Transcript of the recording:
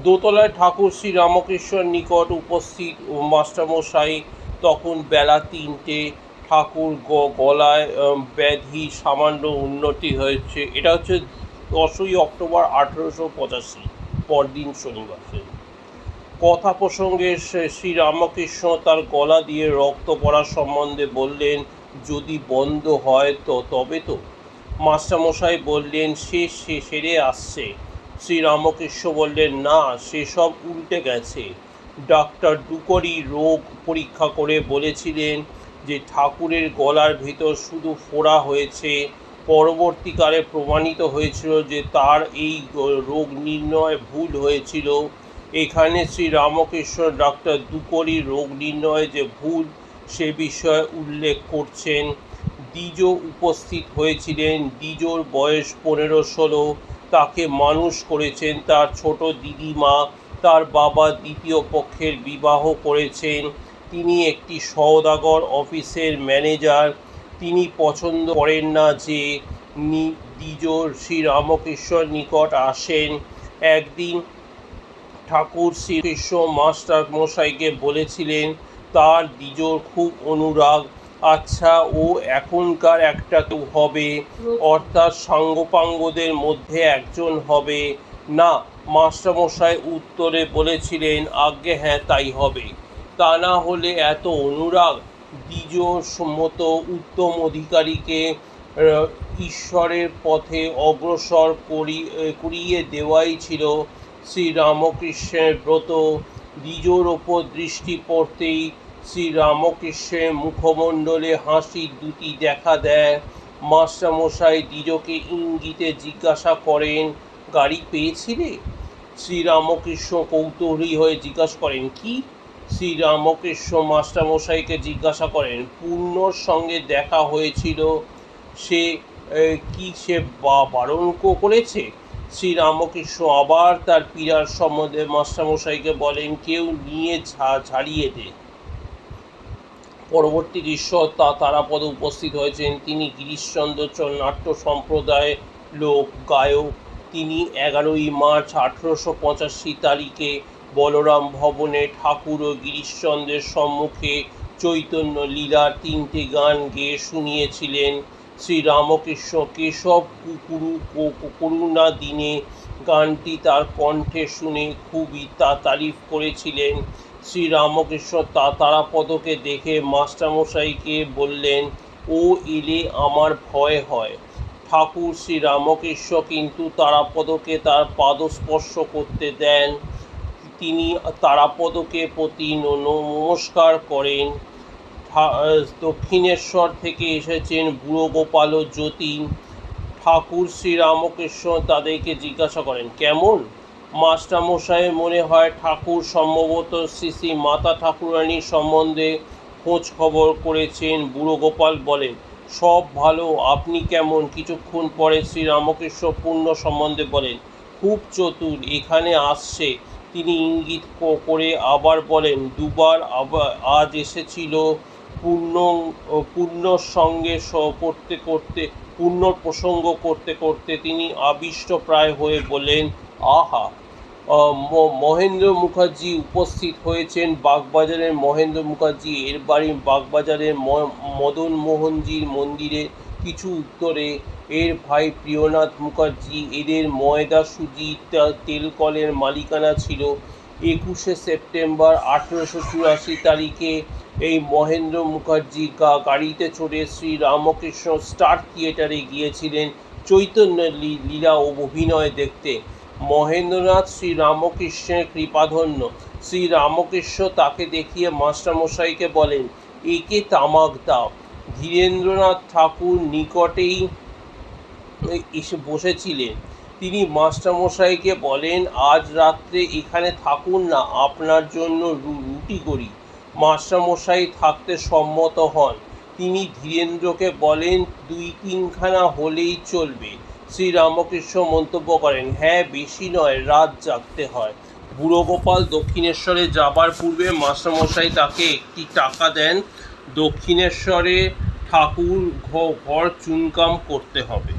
দোতলায় ঠাকুর শ্রী রামকৃষ্ণর নিকট উপস্থিত মাস্টারমশাই। তখন বেলা ৩টে। ঠাকুর গলায় ব্যাধি সামান্য উন্নতি হয়েছে। এটা হচ্ছে 10ই অক্টোবর 1885, পরদিন শনিবার। কথা প্রসঙ্গে শ্রীরামকৃষ্ণ তার গলা দিয়ে রক্ত পড়া সম্বন্ধে বললেন, যদি বন্ধ হয় তো তবে তো। মাস্টারমশাই বললেন, সে সেরে আসছে। শ্রীরামকৃষ্ণ বললেন, না, সেসব উল্টে গেছে। ডাক্তার ডুকরি রোগ পরীক্ষা করে বলেছিলেন যে ঠাকুরের গলার ভিতর শুধু ফোড়া হয়েছে। পরবর্তীকালে প্রমাণিত হয়েছিল যে তার এই রোগ নির্ণয় ভুল হয়েছিল। এখানে শ্রীরামকৃষ্ণ ডাক্তার ডুকরি রোগ নির্ণয়ে যে ভুল সে বিষয়ে উল্লেখ করছেন। দ্বিজ উপস্থিত হয়েছিলেন। দ্বিজর বয়স 15-16। তাকে মানুষ করেছেন তার ছোট দিদিমা। তার বাবা দ্বিতীয় পক্ষের বিবাহ করেছেন। তিনি একটি সওদাগর অফিসের ম্যানেজার। তিনি পছন্দ করেন না যে দ্বিজর শ্রীরামকৃষ্ণর নিকট আসেন। একদিন ঠাকুর শ্রীকৃষ্ণ মাস্টার মশাইকে বলেছিলেন, তার দ্বিজর খুব অনুরাগ। আচ্ছা, ও এখনকার একটা কেউ হবে, অর্থাৎ সাঙ্গপাঙ্গদের মধ্যে একজন হবে না? মাস্টারমশাই উত্তরে বলেছিলেন, আজ্ঞে হ্যাঁ, তাই হবে। তা না হলে এত অনুরাগ? দ্বিজর মতো উত্তম অধিকারীকে ঈশ্বরের পথে অগ্রসর করিয়ে দেওয়াই ছিল শ্রীরামকৃষ্ণের ব্রত। দ্বিজর ওপর দৃষ্টি পড়তেই শ্রীরামকৃষ্ণের মুখমণ্ডলে হাসির দ্যুতি দেখা দেয়। মাস্টারমশাই দ্বিজকে ইঙ্গিতে জিজ্ঞাসা করেন, গাড়ি পেয়েছিলে? শ্রীরামকৃষ্ণ কৌতূহলী হয়ে জিজ্ঞাসা করেন, কি? শ্রীরামকৃষ্ণ মাস্টারমশাইকে জিজ্ঞাসা করেন, পূর্ণর সঙ্গে দেখা হয়েছিল, সে কি সে বারণ করেছে? শ্রীরামকৃষ্ণ আবার তার পীড়ার সম্বন্ধে মাস্টারমশাইকে বলেন, কেউ নিয়ে ঝাড়িয়ে দে। পরবর্তী ঈশ্বর তারাপদ উপস্থিত হয়েছেন। তিনি গিরিশচন্দ্র নাট্য সম্প্রদায়ের লোক, গায়ক। তিনি 11ই মার্চ 1885 তারিখে বলরাম ভবনে ঠাকুর ও গিরিশচন্দ্রের সম্মুখে চৈতন্য লীলার 3টে গান গেয়ে শুনিয়েছিলেন। শ্রীরামকৃষ্ণ কেশব করুণা দিনে গানটি তার কণ্ঠে শুনে খুবই তারিফ করেছিলেন। শ্রীরামকৃষ্ণ তারাপদকে দেখে মাস্টারমশাইকে বললেন, ও এলে আমার ভয় হয়। ঠাকুর শ্রীরামকৃষ্ণ কিন্তু তারাপদকে তার পাদস্পর্শ করতে দেন। তিনি তারাপদকে প্রতি নমস্কার করেন। দক্ষিণেশ্বর থেকে এসেছেন বুড়ো গোপাল ও যতীন। ঠাকুর শ্রীরামকৃষ্ণ তাদেরকে জিজ্ঞাসা করেন, কেমন? মাস্টারমশাইয়ের মনে হয় ঠাকুর সম্ভবত শ্রী শ্রী মাতা ঠাকুরানীর সম্বন্ধে খোঁজ খবর করেছেন। বুড়ো গোপাল বলেন, সব ভালো, আপনি কেমন? কিছুক্ষণ পরে শ্রীরামকৃষ্ণ পূর্ণ সম্বন্ধে বলেন, খুব চতুর, এখানে আসছে। তিনি ইঙ্গিত করে আবার বলেন, দুবার আজ এসেছিল। পূর্ণর সঙ্গে পূর্ণর প্রসঙ্গ করতে করতে তিনি আবিষ্টপ্রায় হয়ে বললেন, আহা! মহেন্দ্র মুখার্জি উপস্থিত হয়েছেন। বাগবাজারের মহেন্দ্র মুখার্জি, এর বাড়ি বাগবাজারের মদন মোহনজির মন্দিরে কিছু উত্তরে। এর ভাই প্রিয়নাথ মুখার্জি। এদের ময়দা সুজি তেলকলের মালিকানা ছিল। 21শে সেপ্টেম্বর 1884 তারিখে এই মহেন্দ্র মুখার্জি গাড়িতে চড়ে শ্রীরামকৃষ্ণ স্টার থিয়েটারে গিয়েছিলেন চৈতন্য লীলা ও অভিনয় দেখতে। মহেন্দ্রনাথ শ্রীরামকৃষ্ণের কৃপাধন্য। শ্রীরামকৃষ্ণ তাকে দেখিয়ে মাস্টারমশাইকে বলেন, একে তামাক দাও। ধীরেন্দ্রনাথ ঠাকুর নিকটেই এসে বসেছিলেন। তিনি মাস্টারমশাইকে বলেন, আজ রাত্রে এখানে থাকুন না, আপনার জন্য রুটি করি। মাস্টারমশাই থাকতে সম্মত হন। তিনি ধীরেন্দ্রকে বলেন, 2-3খানা হলেই চলবে। শ্রীরামকৃষ্ণ মন্তব্য করেন, হ্যাঁ, বেশি নয়, রাত জাগতে হয়। বুড়ো গোপাল দক্ষিণেশ্বরে যাবার পূর্বে মাস্টারমশাই তাকে একটি টাকা দেন। দক্ষিণেশ্বরে ঠাকুর ঘর চুনকাম করতে হবে।